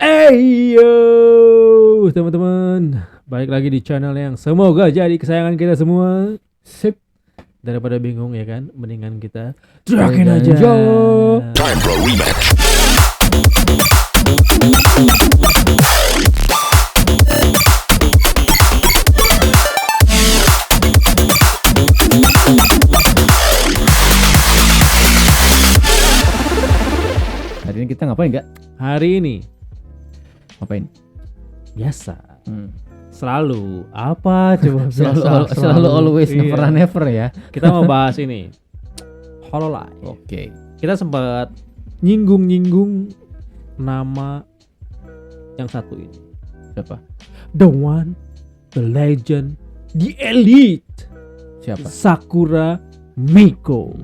Yo teman-teman, balik lagi di channel yang semoga jadi kesayangan kita semua. Sip. Daripada bingung ya kan, mendingan kita teriakin aja. Time Pro Rematch. Hari ini kita ngapain gak? Hari ini Ngapain? biasa. Selalu apa coba? Selalu always Iya. never never ya. Kita mau bahas ini Hololive. Oke. Kita sempat nyinggung nama yang satu ini. Siapa? The one, the legend, the elite, Siapa? Sakura Miko.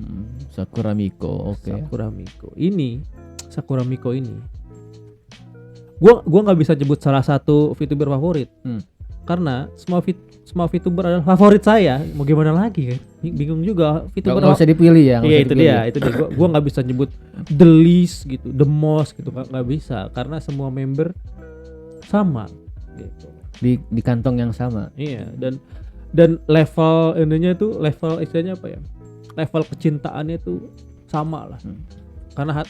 Sakura Miko. Oke. Sakura Miko ini. Gua nggak bisa sebut salah satu VTuber favorit. Karena semua VTuber adalah favorit saya. Mau gimana lagi kan? Bingung juga VTuber. Gak usah dipilih ya. Iya itu dia. Gua nggak bisa nyebut the least gitu, the most gitu, nggak bisa karena semua member sama gitu. Di kantong yang sama. Iya, dan level ininya itu level istilahnya apa ya? Level kecintaannya itu sama lah. Karena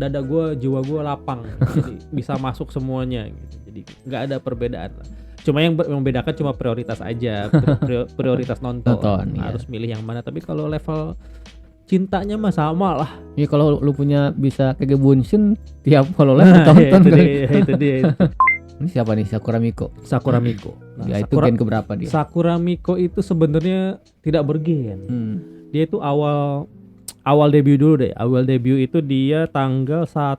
dada gue, jiwa gue lapang, jadi bisa masuk semuanya gitu. Jadi nggak ada perbedaan lah. Cuma yang membedakan cuma prioritas aja, prioritas nonton. Harus milih yang mana. Tapi kalau level cintanya mah sama lah. Iya, kalau lu punya bisa kayak Bunshin tiap Hololive tonton. Itu dia. Ini siapa nih? Sakura Miko. Sakura Miko. Dia itu gen keberapa dia? Sakura Miko itu sebenarnya tidak bergen. Dia itu awal debut dulu deh. Awal debut itu dia tanggal 1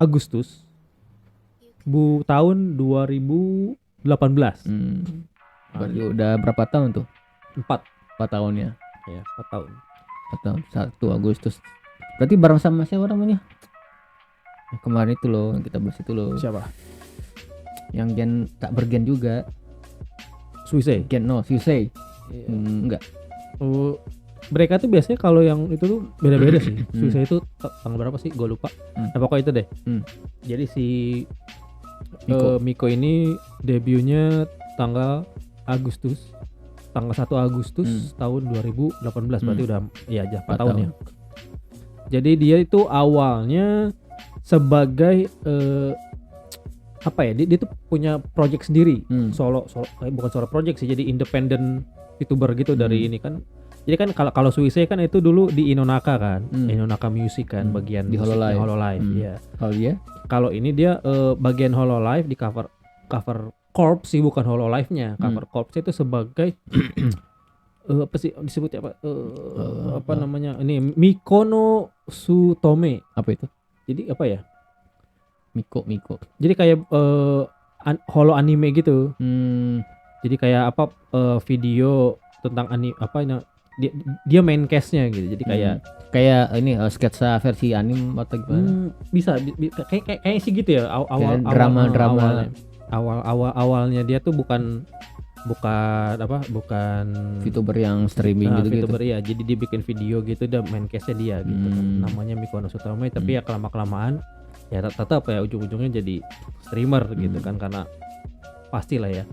Agustus tahun 2018. Berarti udah berapa tahun tuh? 4 tahun ya. Ya, 4 tahun. 4 tahun. 1 Agustus. Berarti bareng sama siapa namanya? Yang kemarin itu loh, yang kita bahas itu loh. Siapa? Yang gen tak bergen juga. Suisei. Suisei. Iya. Enggak. Mereka tuh biasanya kalau yang itu tuh beda-beda sih. Suisei itu tanggal berapa sih? Gue lupa. Nah, pokoknya itu deh. Jadi si Miko ini debutnya tanggal 1 Agustus tahun 2018. Berarti udah ya aja 4 tahun ya. Jadi dia itu awalnya sebagai apa ya? Dia tuh punya project sendiri. Solo bukan solo project sih, jadi independent VTuber gitu dari ini kan. Jadi kan kalau Suisei kan itu dulu di Inonaka kan, Inonaka Music kan, bagian di Hololive. Iya. Kalau dia? Kalau ini dia bagian Hololive di cover corps sih, bukan Hololive-nya. Cover corps itu sebagai apa sih disebutnya apa? Apa namanya? Ini Mikono Sutome. Apa itu? Jadi apa ya? Miko. Jadi kayak holo anime gitu. Jadi kayak apa video tentang anime apa dia main cast-nya gitu. Jadi kayak ini sketsa versi anime atau gimana? Bisa kayak sih gitu ya. Drama Awalnya dia tuh bukan VTuber yang streaming gitu. VTuber ya. Jadi dia bikin video gitu, dia main cast-nya dia gitu kan. Namanya Mikono Sutome, tapi ya kelamaan ya tetap ya ujung-ujungnya jadi streamer gitu kan, karena pastilah ya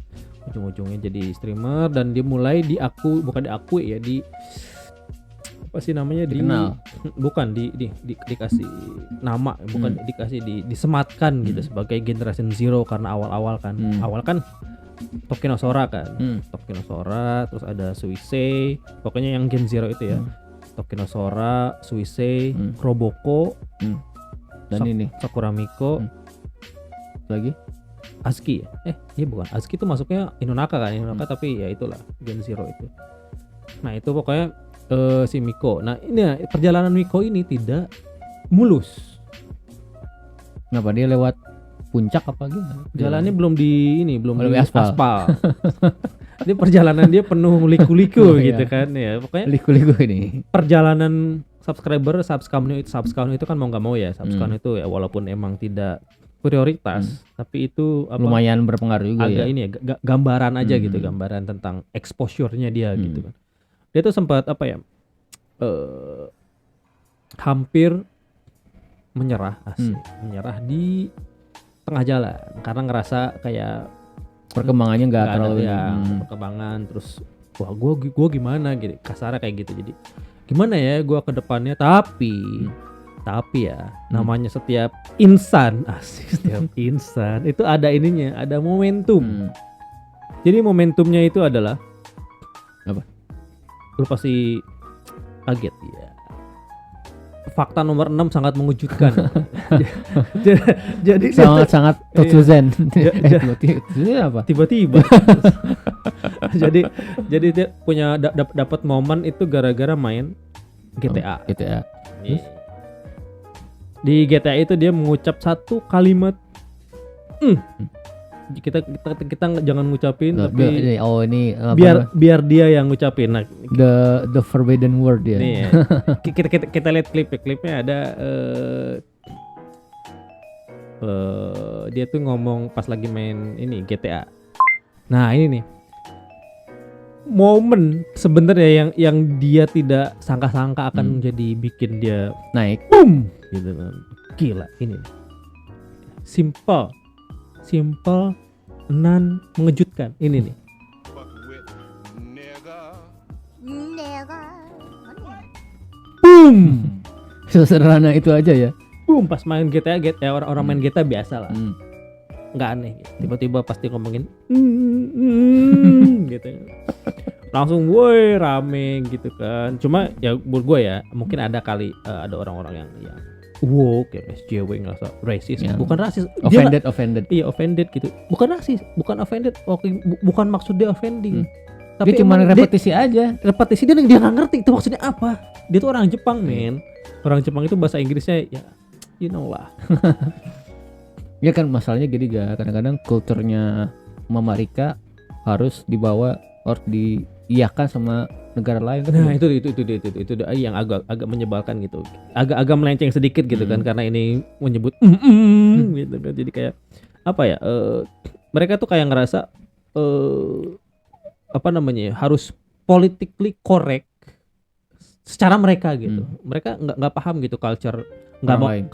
ujung-ujungnya jadi streamer. Dan dia mulai diakui ya, di apa sih namanya, dikenal. Dikasih nama, bukan dikasih disematkan gitu sebagai Generation Zero karena awal kan Tokinosora kan. Tokinosora, terus ada Suisei, pokoknya yang Gen Zero itu ya. Tokinosora, Suisei, Roboko, dan ini Sakura Miko, lagi Azuki ya? Iya bukan. Azuki itu masuknya Inonaka kan, tapi ya itulah Gen Zero itu. Nah itu pokoknya si Miko. Nah ini perjalanan Miko ini tidak mulus. Kenapa dia lewat puncak apa gimana? Jalannya belum di aspal. Dia perjalanan dia penuh liku-liku gitu kan ya. Pokoknya liku-liku ini. Perjalanan subscribe itu kan mau nggak mau ya. Subscribe itu ya walaupun emang tidak prioritas, tapi itu lumayan berpengaruh juga agak ya. ini ya, gambaran aja gitu, gambaran tentang exposure-nya dia gitu kan. Dia tuh sempat apa ya, hampir menyerah di tengah jalan karena ngerasa kayak Perkembangannya nggak nggak ada terlalu ya perkembangan, terus wah gua gimana gitu, kasarnya kayak gitu. Jadi gimana ya gua ke depannya, tapi ya namanya setiap insan setiap insan itu ada ininya, ada momentum. Jadi momentumnya itu adalah Apa? Lu pasti kaget ya. Fakta nomor 6 sangat mengejutkan. Jadi sangat Totsuzen. Apa? tiba-tiba. jadi dia punya dapat momen itu gara-gara main GTA. GTA. Iya. Di GTA itu dia mengucap satu kalimat. Kita jangan ngucapin, tapi ini biar dia yang ngucapin. Nah, the forbidden word ya. nih, kita lihat klipnya ada dia tuh ngomong pas lagi main ini GTA. Nah, ini nih momen sebenarnya yang dia tidak sangka-sangka akan jadi bikin dia naik. boom gitu kan. Gila ini. Simple nan mengejutkan ini nih. Boom. Sesederhana itu aja ya. Boom pas main GTA orang main GTA biasa lah. Nggak aneh gitu. Tiba-tiba pasti ngomongin gitu. Langsung woi rame gitu kan. Cuma ya buat gue ya mungkin ada kali ada orang-orang yang woke kayak SJW ngerasa racist. Ya. Bukan rasis. Offended. Iya offended gitu. Bukan rasis, bukan offended. Oke, bukan maksud dia offending. Tapi Dia cuma repetisi aja. Repetisi dia nggak ngerti itu maksudnya apa. Dia tuh orang Jepang men. Orang Jepang itu bahasa Inggrisnya ya you know lah. Ya kan masalahnya gini ga, kadang-kadang kulturnya Mama Rika harus dibawa harus diiyakan sama negara lain. Nah itu yang agak menyebalkan gitu, agak melenceng sedikit gitu kan, karena ini menyebut gitu kan, jadi kayak apa ya, mereka tuh kayak ngerasa apa namanya harus politically correct secara mereka gitu. Mereka nggak paham gitu culture,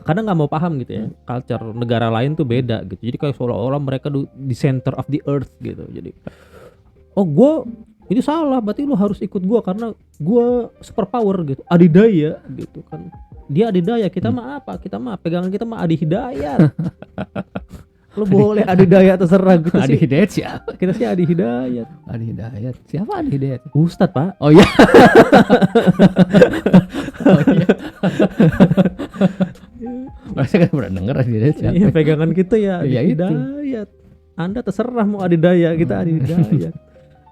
kadang nggak mau paham gitu ya culture negara lain tuh beda gitu. Jadi kayak seolah-olah mereka di center of the earth gitu. Jadi gue ini salah, berarti lu harus ikut gue karena gue super power gitu, adidaya gitu kan. Dia adidaya, kita mah apa? Kita mah pegangan kita mah Adi Hidayat. Lu boleh adidaya terserah gitu. Adi Hidayat siapa? Kita sih Adi Hidayat. Adi Hidayat. Siapa Adi Hidayat? Ustadz Pak. Oh iya. Masa kan pernah denger Adi Hidayat siapa? Iya, pegangan kita ya Adi Iya, itu. Hidayat. Anda terserah mau adidaya, kita Adi Hidayat.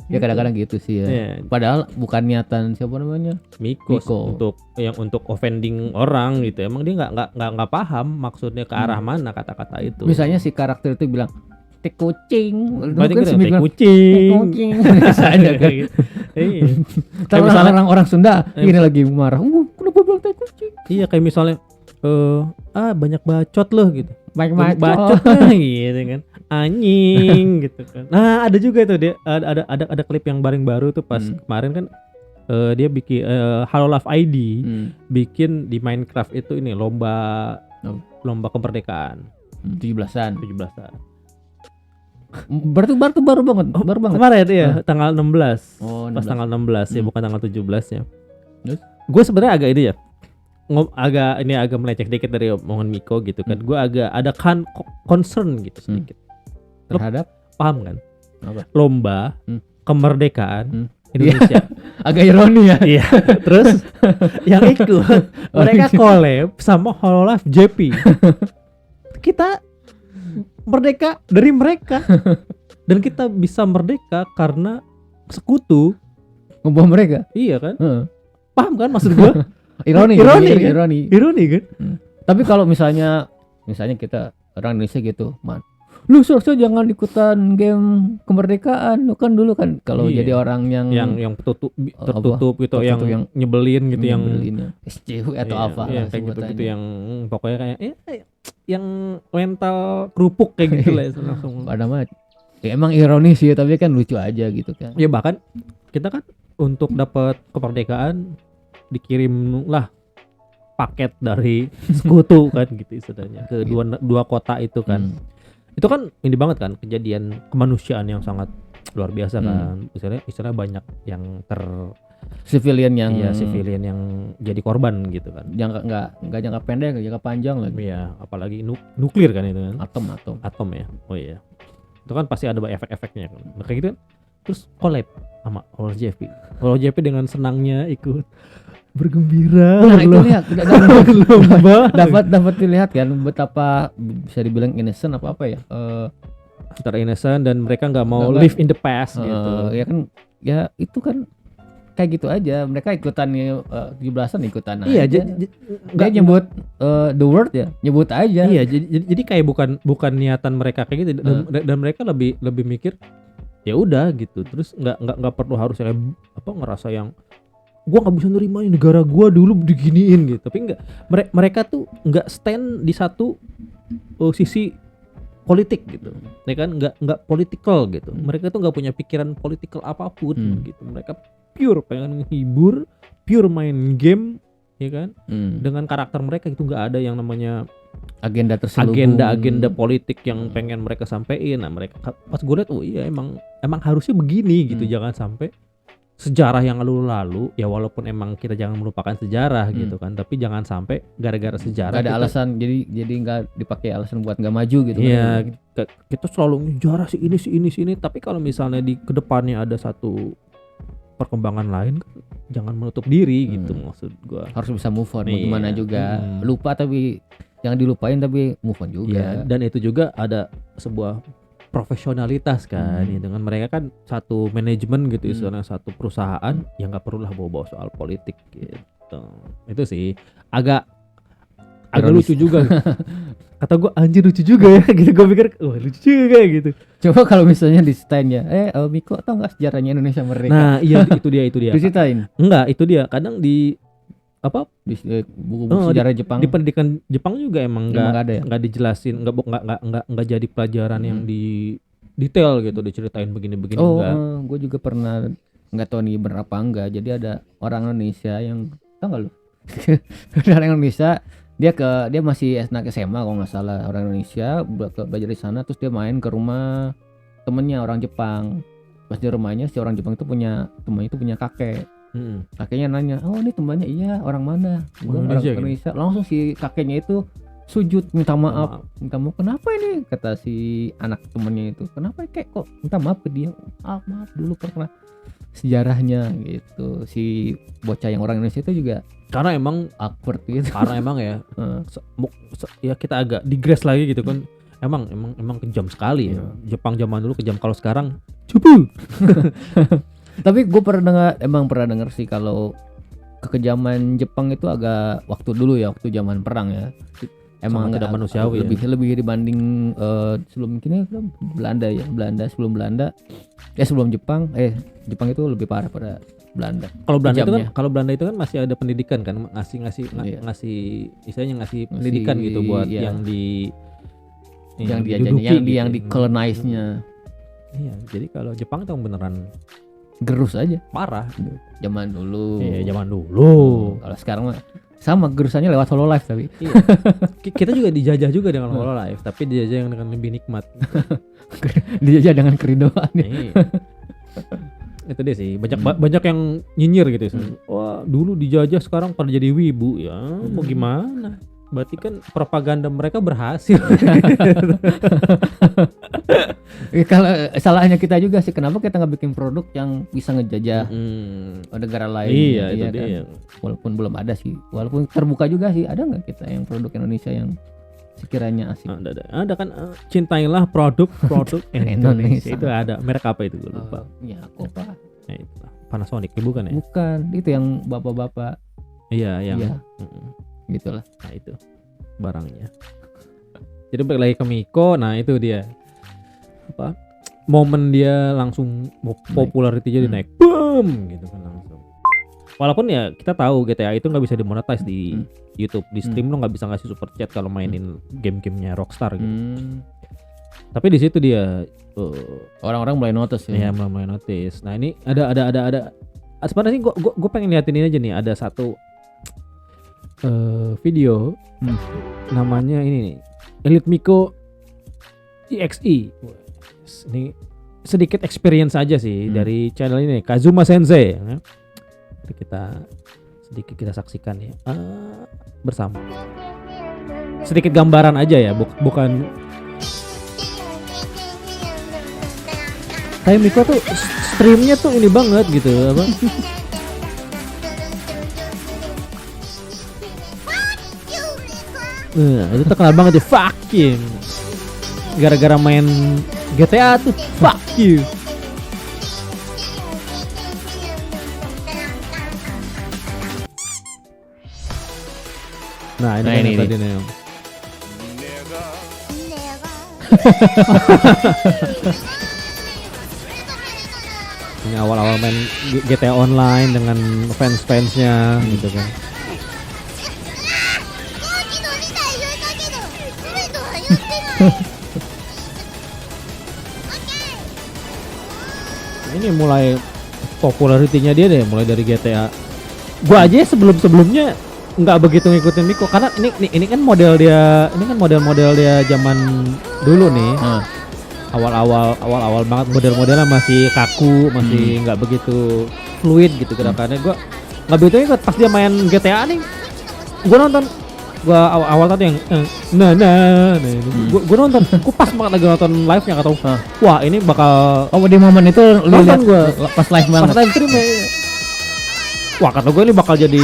Ya kadang-kadang gitu sih ya. Yeah. Padahal bukan niatan siapa namanya? Miko. Miko. untuk offending orang gitu. Emang dia nggak paham maksudnya ke arah mana kata-kata itu. Misalnya si karakter itu bilang teh kucing, berarti kan kita si teh bilang, kucing. "Teh kucing." Misalnya kayak gitu. Iya. Kalau misalnya- orang Sunda ini lagi marah, kenapa bilang teh kucing? Iya kayak misalnya banyak bacot loh gitu. Banyak Bacot lah gitu kan. Anjing gitu kan. Nah, ada juga tuh dia ada klip yang baru tuh pas kemarin kan dia bikin Hololive ID bikin di Minecraft itu ini lomba kemerdekaan 17-an. 17-an. Baru banget. Kemarin ya tanggal 16. Oh, Pas 16. tanggal 16 ya bukan tanggal 17-nya. Terus? Gue sebenarnya agak ini ya. Agak melenceng sedikit dari omongan Miko gitu kan. Gue agak ada concern gitu sedikit. Terhadap Paham kan? apa? Lomba kemerdekaan Indonesia. Agak ironi ya. Iya. Terus yang ikut mereka collab sama Hololive JP. Kita merdeka dari mereka. Dan kita bisa merdeka karena sekutu. Ngebom mereka. Iya kan? Heeh. Paham kan maksud gua? Ironi kan? Ironi kan? Tapi kalau misalnya kita orang Indonesia gitu, man, lu seharusnya jangan ikutan game kemerdekaan. Lu kan dulu kan kalau Iya. jadi orang yang tertutup gitu, tertutup yang nyebelin gitu, yang SJW atau iya, apa iya, lah kayak gitu sebutannya. yang pokoknya kayak yang mental kerupuk kayak gitu lah langsung. Padahal mah ya emang ironis sih, tapi kan lucu aja gitu kan. Ya bahkan kita kan untuk dapat kemerdekaan dikirim lah paket dari sekutu kan gitu istilahnya ke dua kota itu kan. Itu kan ini banget kan, kejadian kemanusiaan yang sangat luar biasa kan. Misalnya banyak yang Civilian yang civilian yang jadi korban gitu kan. nggak jangka pendek, jangka panjang lagi. Iya, apalagi nuklir kan itu kan. Atom. Ya. Oh iya. Itu kan pasti ada efek-efeknya kan. Nah, kayak gitu kan. Terus collab sama OJP. OJP dengan senangnya ikut bergembira. Nah, itu lihat lomba. dapat dilihat kan betapa bisa dibilang innocent apa ya? Antara innocent dan mereka nggak mau Nggak- live in the past gitu. Ya kan, ya itu kan kayak gitu aja. Mereka ikutan 17-an ikutan Iya, aja. Nggak nyebut the word ya, nyebut aja. Iya, jadi kayak bukan niatan mereka kayak gitu dan mereka lebih mikir ya udah gitu. Terus nggak perlu harus kayak ngerasa yang gua nggak bisa nerima negara gua dulu diginiin gitu. Tapi enggak, mereka tuh nggak stand di satu sisi politik gitu. Ya kan nggak political gitu. Mereka tuh nggak punya pikiran political apapun gitu. Mereka pure pengen menghibur, pure main game, ya kan? Dengan karakter mereka itu nggak ada yang namanya Agenda terselubung. agenda politik yang pengen mereka sampein. Nah, mereka pas gue lihat, oh iya emang harusnya begini gitu. Jangan sampai sejarah yang lalu ya, walaupun emang kita jangan melupakan sejarah gitu kan, tapi jangan sampai gara-gara sejarah Gak ada alasan, jadi nggak dipakai alasan buat nggak maju gitu. Iya, kita selalu sejarah si ini, tapi kalau misalnya di kedepannya ada satu perkembangan lain kan, jangan menutup diri gitu maksud gua. Harus bisa move on, Iya. gimana juga. Lupa tapi jangan dilupain, tapi move on juga. Iya, dan itu juga ada sebuah profesionalitas kan, ya, dengan mereka kan satu manajemen gitu, istilahnya satu perusahaan yang nggak perlu lah bawa-bawa soal politik gitu. Itu sih agak Ironis. lucu juga. Kata gua anjir lucu juga ya gitu, gua pikir wah lucu juga gitu. Coba kalau misalnya di stand ya, Miko tau nggak sejarahnya Indonesia merdeka? Nah iya itu dia Diceritain enggak, itu dia kadang di di buku-buku sejarah Jepang. di pendidikan Jepang juga emang Emang nggak ada ya? nggak dijelasin, nggak jadi pelajaran yang di detail gitu, diceritain begini-begini enggak. Gue juga pernah, nggak tahu nih bener apa enggak. Jadi ada orang Indonesia yang, tau nggak lu? Orang Indonesia, dia masih anak SMA kalau nggak salah, orang Indonesia belajar di sana, terus dia main ke rumah temennya orang Jepang. Pas di rumahnya si orang Jepang itu temannya itu punya kakek. Kakeknya nanya, oh ini temannya, iya orang mana? Orang Indonesia, Indonesia. Langsung si kakeknya itu sujud minta maaf. Kenapa ini? Kata si anak temannya itu, kenapa kek kok minta maaf ke dia? Maaf dulu pernah sejarahnya gitu. Si bocah yang orang Indonesia itu juga Karena emang awkward gitu. karena emang ya ya kita agak digress lagi gitu kan. Emang kejam sekali ya. Jepang zaman dulu kejam, kalau sekarang cupu. Tapi gue pernah dengar sih kalau kekejaman Jepang itu agak waktu dulu ya, waktu zaman perang ya. Emang Sangat tidak manusiawi lebih dibanding sebelum ini Belanda ya. Sebelum Jepang itu lebih parah pada Belanda. Kalau Belanda itu kan masih ada pendidikan kan, ngasih istilahnya ngasih pendidikan gitu buat yang di colonize-nya. Iya, jadi kalau Jepang itu beneran gerus aja, parah zaman dulu. Iya, zaman dulu. Kalau sekarang mah sama gerusannya lewat Hololive tapi. Iya. Kita juga dijajah juga dengan Hololive, tapi dijajah yang dengan lebih nikmat. Dijajah dengan keridoan. Iya. Itu dia sih, banyak yang nyinyir gitu. Wah, dulu dijajah sekarang pada jadi wibu ya. Mau gimana? Berarti kan propaganda mereka berhasil. Kalau salahnya kita juga sih, kenapa kita nggak bikin produk yang bisa ngejajah negara lain? Iya, itu kan? dia. Walaupun belum ada sih, walaupun terbuka juga sih, ada nggak kita yang produk Indonesia yang sekiranya asik? Ada kan, cintailah produk Indonesia. Itu ada merek apa itu gue lupa. Ya apa? Ya, itulah. Panasonic ya, bukan ya? Bukan, itu yang bapak-bapak. Iya, yang Iya. Gitulah. Nah itu barangnya. Jadi balik lagi ke Miko, nah itu dia momen dia langsung popularity jadi naik, boom gitu kan langsung. Walaupun ya kita tahu GTA itu nggak bisa dimonetize di YouTube, di Steam lo nggak bisa ngasih super chat kalau mainin game-gamenya Rockstar gitu. Tapi di situ dia orang-orang mulai notice ya. Iya, mulai notice. Nah ini ada sebenarnya sih gue pengen liatin ini aja nih, ada satu video namanya ini nih, Elite Miko EXE. Ini sedikit experience aja sih dari channel ini, Kazuma Sensei. Ya. Kita saksikan ya bersama. Sedikit gambaran aja ya, bukan. Kayak Miko tuh streamnya tuh ini banget gitu apa? Itu terkenal banget ya, fuck you. Gara-gara main GTA tuh, fuck you. Nah ini tadi nih. Ini awal-awal main GTA Online dengan fans-fansnya gitu kan. Ini mulai popularitinya dia deh, mulai dari GTA. Gua aja sebelumnya nggak begitu ngikutin Miko karena ini kan model dia, ini kan model dia zaman dulu nih. Awal-awal banget model-modelnya masih kaku, masih nggak begitu fluid gitu gerakannya. Gua nggak begitu ikut pas dia main GTA nih. Gua awal tadi yang gua nonton, gua pas banget lagi nonton live-nya kata wah ini bakal di momen itu lu lihat gua pas live banget. Pas live stream ya. Wah kata gue ini bakal jadi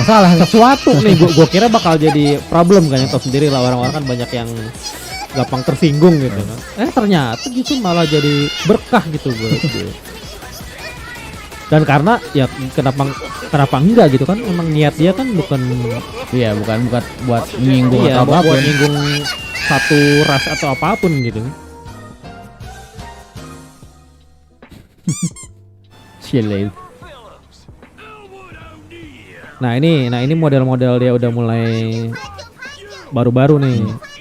masalah sesuatu nih, gua kira bakal jadi problem kan, tau sendiri lah orang-orang kan banyak yang gampang tersinggung gitu kan. Ternyata gitu malah jadi berkah gitu gue. Dan karena ya kenapa enggak gitu kan, emang niat dia kan bukan buat nyinggung atau apapun, buat nyinggung satu ras atau apapun gitu. Chile. Nah ini model-model dia udah mulai baru-baru nih.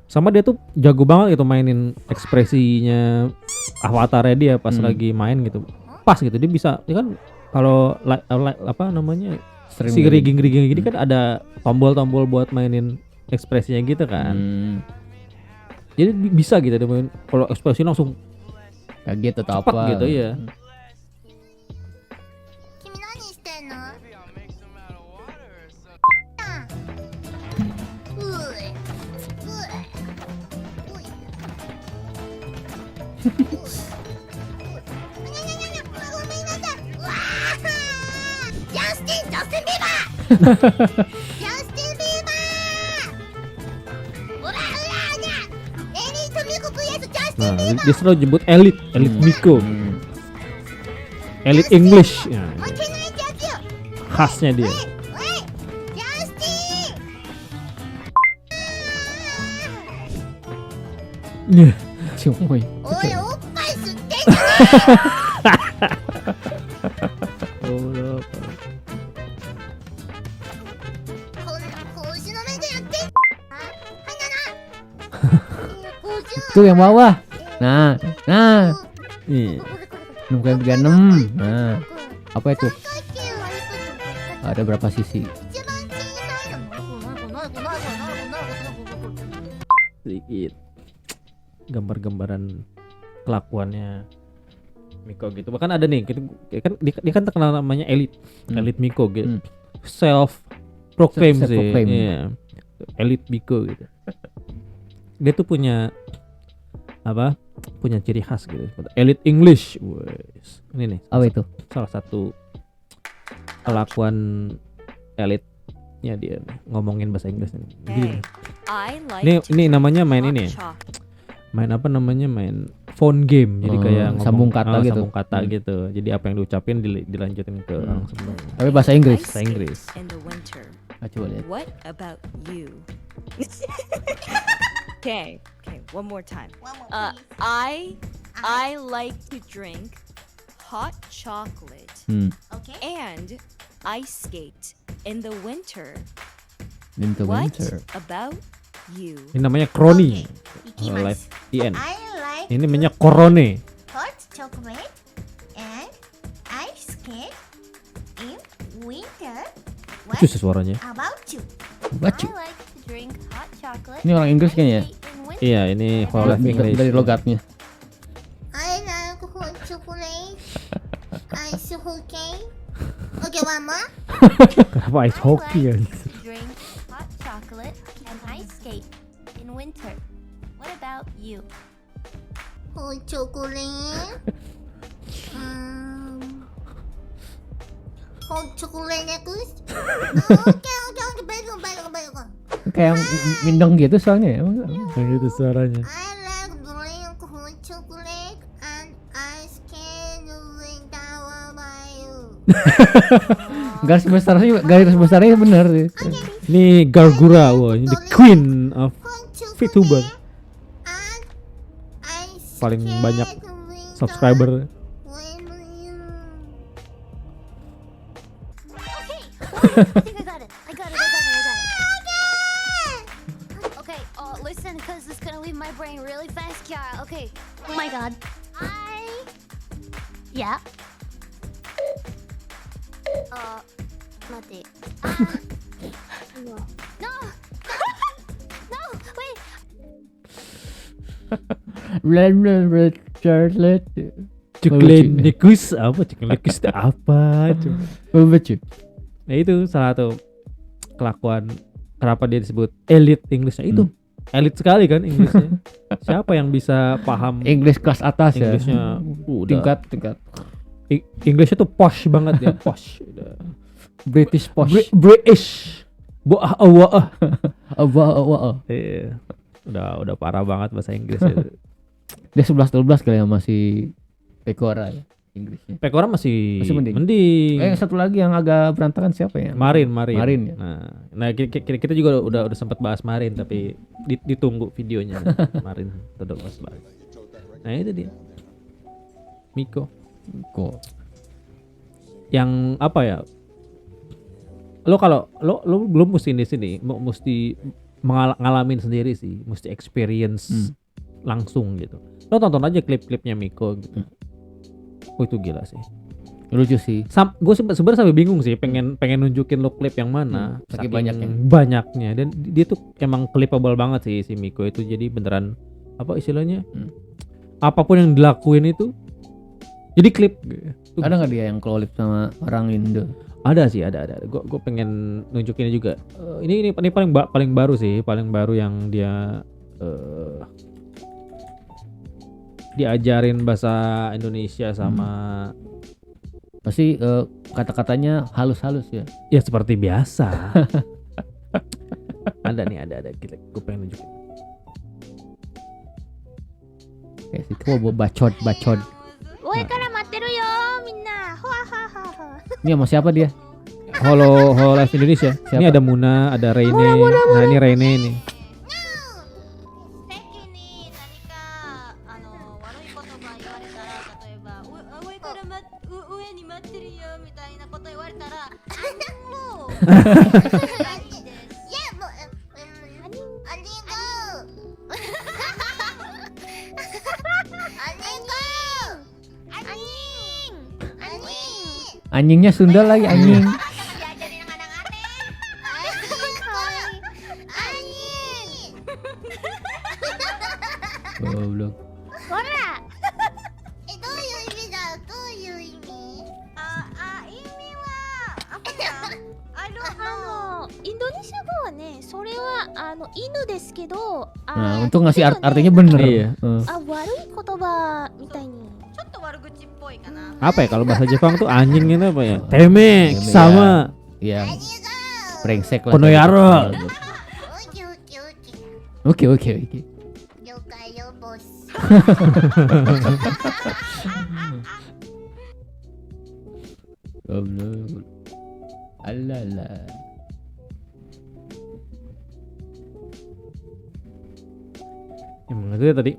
Sama dia tuh jago banget gitu mainin ekspresinya avatarnya dia pas lagi main gitu. Pas gitu dia bisa, dia kan kalau apa namanya si rigging gini kan ada tombol-tombol buat mainin ekspresinya gitu kan. Jadi bisa gitu dia main, kalau ekspresi langsung kaget atau cepat apa gitu ya. Justin Bieber. Nah, dia selalu jemput Elite Miko. Elite English. Ya, khasnya dia. Cuy. Tuh yang bawah. Nah. Iya. 6x36. Nah. Apa itu? Ada berapa sisi? Sedikit gambar-gambaran kelakuannya Miko gitu. Bahkan ada nih, dia kan terkenal namanya Elite Miko gitu. Self proclaim sih. Iya. Elite Miko gitu. Dia tuh punya ciri khas gitu. Elite English. Wes. Ini nih. Apa itu? Salah satu kelakuan elite-nya dia nih, ngomongin bahasa Inggris nih. Gini. Ini namanya main ini ya. Main apa namanya? Main phone game. Jadi kayak sambung kata gitu. Sambung kata gitu. Jadi apa yang diucapin dilanjutin ke langsung. Tapi bahasa Inggris. Bahasa Inggris. Coba lihat. What about you? Okay, one more time. I I like to drink hot chocolate Okay. and ice skate in the winter. In the What winter. about you? Ini namanya Kroni. Okay. Live Ikimasu. IN. I like Ini namanya Korone. hot chocolate and ice skate in winter. What Lucu sih suaranya. about you? Baca. I like to drink hot chocolate. Ini orang Inggris kayaknya ya? ice skate in winter. Iya, ini Whole Life English. Dari logatnya. I like hot chocolate. Ice hockey. Okay, one more. Kenapa ice hockey ya? I like to drink hot chocolate and ice skate in winter. What about you? Hot chocolate. Hot chocolate next. Okay, baik. Kayak mindong gitu soalnya ya. Kayak gitu suaranya. I like drink hot chocolate and ice skate in winter. What about you? Garis besarnya benar sih. Ini Gargura, wah ini the queen of Hot chocolate VTuber. and ice Paling skate banyak in winter. subscriber. What about you? Okay. I think I got it. Okay, listen, because it's gonna leave my brain really fast, Kiara. Okay. Oh my god. Yeah. 待って。No! No! Wait! Charlotte. Cuklenicus apa? Cuklenicus itu apa? Baca. Nah itu salah satu kelakuan kenapa dia disebut elit Inggrisnya itu. Elit sekali kan Inggrisnya. Siapa yang bisa paham English kelas atas ya. Inggrisnya? Udah. Tingkat. Inggrisnya tuh posh banget ya, posh. Udah. British posh. British. Wah. Iya. Udah parah banget bahasa Inggris itu. Dia 11-12 kali ya masih Pekora ya Inggrisnya. Pekora masih mending. Satu lagi yang agak berantakan siapa ya? Marin ya. Nah kita juga udah sempat bahas Marin tapi ditunggu videonya Marin udah bahas. Nah itu dia Miko Kok yang apa ya, kalau lo belum mesti di sini mesti ngalamin sendiri sih, mesti experience langsung gitu. Lo tonton aja klip-klipnya Miko gitu. Itu gila sih. lucu sih. Gue sebenarnya sampai bingung sih, pengen nunjukin lo klip yang mana. Saking banyaknya dan dia tuh emang clippable banget sih si Miko itu. Jadi beneran apa istilahnya? Apapun yang dilakuin itu jadi klip. Ada nggak dia yang collab sama orang Indo? Ada sih, ada. Gue pengen nunjukin juga. Ini paling baru sih, paling baru yang dia diajarin bahasa Indonesia sama pasti kata-katanya halus-halus ya. Ya seperti biasa. ada gue pengen nunjukin. Kayak situ bacot. Oiから待ってるよみんな。ほわははは。 Ini sama siapa dia? Holo Live Indonesia. Siapa? Ini ada Muna, ada Reine. Nah ini Reine nih. 席に何か悪い言葉言われたら、例えば上から上に待ってるよみたいなこと言われたら、もういやもうありがとう。 Anjingnya Sunda lagi anjing. Diajarin yang aneh-aneh. Anjing. Goblok. ほら。どういう意味だ。どういう意味？意味はapa ya？インドネシア語はね、それは犬ですけど、 Nah, untuk ngasih artinya bener. Iya. 悪い言葉みたいに。 ちょっと悪口っぽいかな。 Apa ya kalau bahasa Jepang tuh anjing itu apa ya? Teme sama Ya, brengsek lah. Konoyaro. Oke. Oke. 了解よボス。 Goblok. Alala. Emang itu ya tadi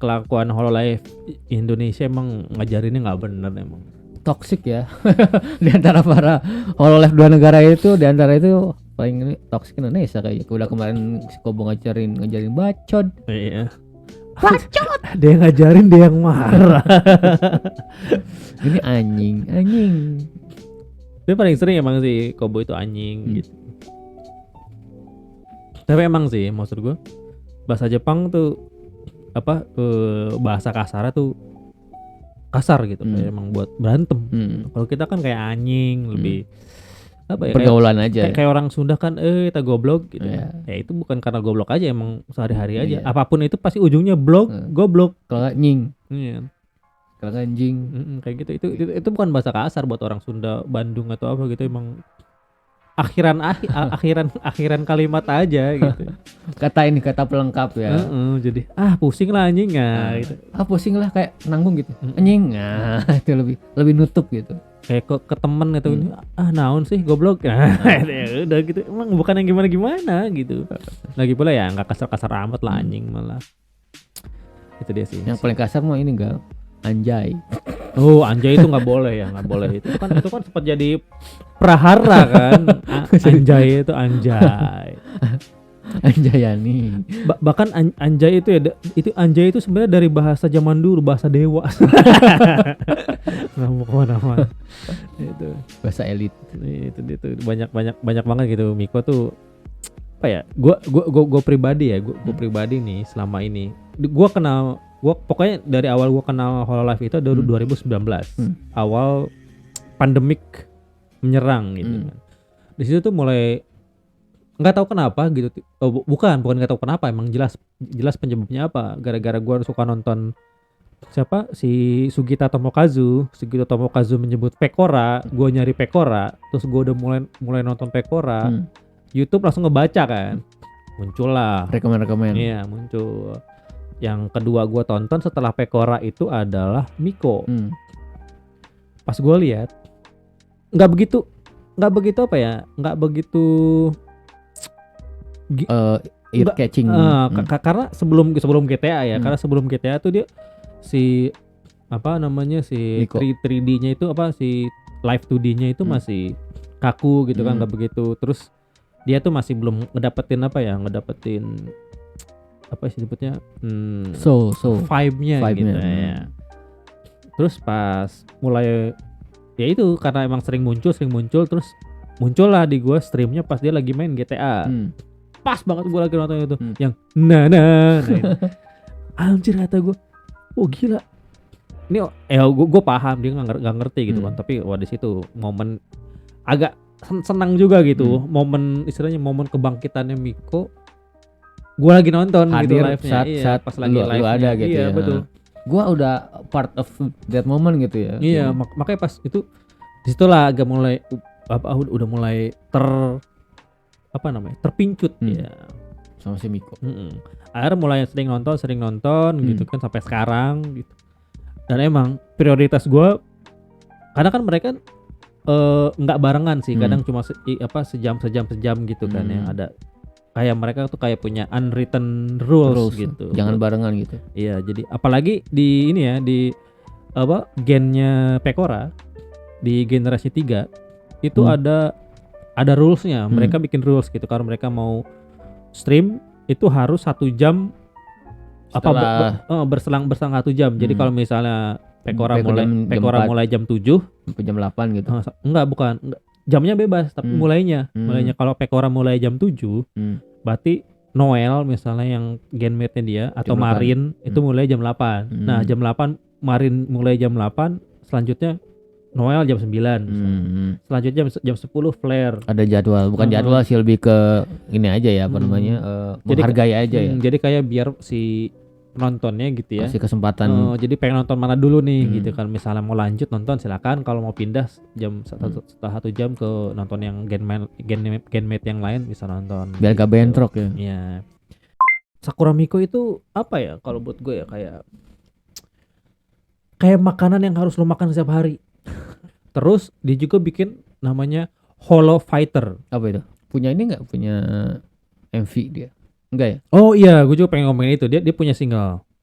kelakuan Hololive Indonesia emang ngajarinnya nggak bener emang. Toxic ya. Di antara para Hololive dua negara itu, di antara itu paling ini toxic Indonesia kayaknya. Udah kemarin si Kobo ngajarin bacot. Iya. Bacot. Dia yang ngajarin, dia yang marah. Ini anjing. Tapi paling sering emang sih Kobo itu anjing gitu. Tapi emang sih maksud gue bahasa Jepang tuh apa bahasa kasarnya tuh kasar gitu, kayak emang buat berantem. Kalau kita kan kayak anjing, lebih apa ya? Pergaulan aja. Kayak orang Sunda kan kita goblok gitu. Iya. Ya itu bukan karena goblok aja, emang sehari-hari aja. Apapun itu pasti ujungnya goblok. Kalau nggak nying, Iya. kalau nggak anjing. Kayak gitu. Itu bukan bahasa kasar buat orang Sunda, Bandung atau apa gitu, emang akhiran kalimat aja gitu. Kata pelengkap ya. Jadi pusing lah anjing gitu. Pusing lah kayak nanggung gitu. Anjing. Itu lebih nutup gitu. Kayak ke temen gitu, naon sih goblok. Ya udah gitu. Emang bukan yang gimana gitu. Lagi pula ya nggak kasar-kasar amat lah anjing malah. Itu dia sih. Yang paling kasar mah ini enggak anjay. Oh, anjay itu nggak boleh ya, nggak boleh. Itu kan sempat jadi prahara kan. Anjay itu anjay. Anjayani. Bahkan anjay itu ya, itu anjay itu sebenarnya dari bahasa zaman dulu, bahasa dewa. Nggak mau kemana-mana. Itu Bahasa elit. itu banyak banget gitu. Miko tuh apa ya? Gue pribadi ya, gue pribadi nih selama ini. Gue pokoknya dari awal gue kenal Hololive itu dari 2019. Awal pandemik menyerang gitu kan. Di situ tuh mulai nggak tahu kenapa gitu. Bukan nggak tahu kenapa, emang jelas penyebabnya apa. Gara-gara gue suka nonton siapa si Sugita Tomokazu menyebut Pekora, gue nyari Pekora, terus gue udah mulai nonton Pekora. YouTube langsung ngebaca kan. Muncullah Rekomen. Iya, muncul. Yang kedua gue tonton setelah Pekora itu adalah Miko. Pas gue lihat nggak begitu apa ya, nggak begitu ear catching. Karena sebelum GTA ya, karena sebelum GTA tuh dia si apa namanya si 3D-nya itu apa si live 2D-nya itu masih kaku gitu kan, nggak begitu. Terus dia tuh masih belum ngedapetin apa sih disebutnya vibe-nya gitu ya. Terus pas mulai ya itu karena emang sering muncul terus muncullah di gua streamnya pas dia lagi main GTA. Pas banget gua lagi nonton itu yang itu. Anjir kata gua, oh gila. Ini gua paham dia nggak ngerti gitu kan, tapi di situ momen agak senang juga gitu. Momen istilahnya momen kebangkitannya Miko. Gua lagi nonton hadir gitu live-nya. saat pas lagi lu live-nya ada gitu iya, ya. betul. Gua udah part of that moment gitu ya. Iya, makanya pas itu disitulah agak mulai udah mulai terpincut ya sama si Miko. Akhirnya mulai sering nonton gitu kan sampai sekarang gitu. Dan emang prioritas gua karena kan mereka nggak barengan sih, kadang cuma sejam gitu kan ya. Ada kayak mereka tuh kayak punya unwritten rules gitu. Jangan barengan gitu. Iya, jadi apalagi di ini ya di gennya Pekora di generasi 3 itu ada rulesnya. Mereka bikin rules gitu kalau mereka mau stream itu harus 1 jam berselang 1 jam. Jadi kalau misalnya Pekora mulai jam 7 sampai jam 8 gitu. Enggak. Jamnya bebas, tapi mulainya kalau Pekora mulai jam 7, berarti Noel misalnya yang genmate-nya dia atau jam Marin itu mulai jam 8. Nah, jam 8 Marin mulai jam 8, selanjutnya Noel jam 9. Selanjutnya jam 10 Flare. Ada jadwal, bukan jadwal sih, lebih ke ini aja ya apa namanya? Menghargai aja ya. Jadi kayak biar si nontonnya gitu ya. Kasih kesempatan. Jadi pengen nonton mana dulu nih gitu kan. Misalnya mau lanjut nonton silakan, kalau mau pindah setelah 1 jam ke nonton yang genmate yang lain bisa nonton. Biar gak bentrok ya. Iya. Sakura Miko itu apa ya kalau buat gue ya, kayak makanan yang harus lo makan setiap hari. Terus dia juga bikin namanya Hollow Fighter. Apa itu? Punya ini enggak? Punya MV dia? Enggak ya? Oh iya, gue juga pengen ngomongin itu. Dia punya single.